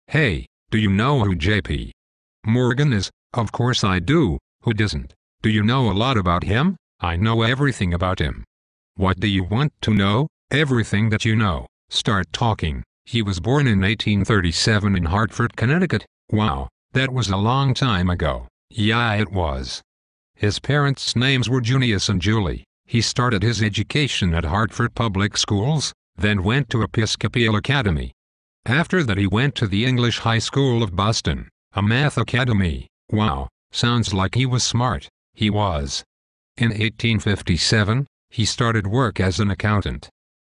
Hey, do you know who JP Morgan is? Of course I do, who doesn't? Do you know a lot about him? I know everything about him. What do you want to know? Everything that you know. Start talking. He was born in 1837 in Hartford, Connecticut. Wow, that was a long time ago. Yeah, it was. His parents' names were Junius and Julie. He started his education at Hartford Public Schools, then went to Episcopal Academy. After that he went to the English High School of Boston, a math academy. Wow, sounds like he was smart. He was. In 1857, he started work as an accountant.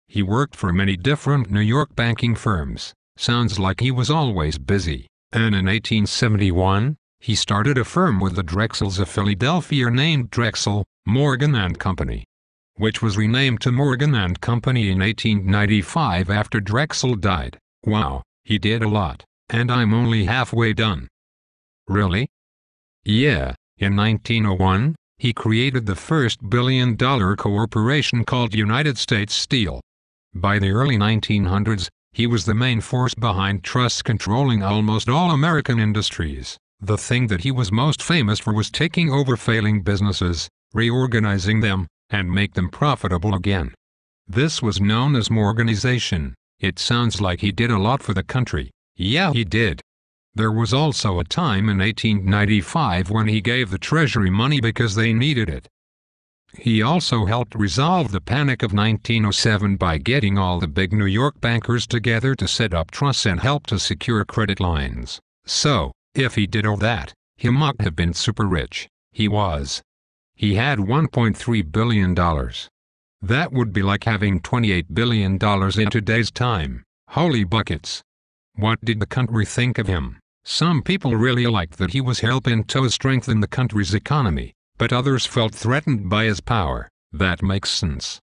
He worked for many different New York banking firms. Sounds like he was always busy. And in 1871, he started a firm with the Drexels of Philadelphia named Drexel, Morgan and Company, which was renamed to Morgan and Company in 1895 after Drexel died. Wow, he did a lot, and I'm only halfway done. Really? Yeah, in 1901, he created the first billion-dollar corporation called United States Steel. By the early 1900s, he was the main force behind trusts controlling almost all American industries. The thing that he was most famous for was taking over failing businesses, reorganizing them, and make them profitable again. This was known as Morganization. It sounds like he did a lot for the country. Yeah, he did. There was also a time in 1895 when he gave the Treasury money because they needed it. He also helped resolve the Panic of 1907 by getting all the big New York bankers together to set up trusts and help to secure credit lines. So, if he did all that, he must have been super rich. He was. He had $1.3 billion. That would be like having $28 billion in today's time. Holy buckets. What did the country think of him? Some people really liked that he was helping to strengthen the country's economy, but others felt threatened by his power. That makes sense.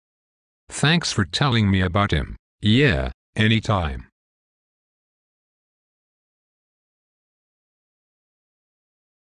Thanks for telling me about him. Yeah, anytime.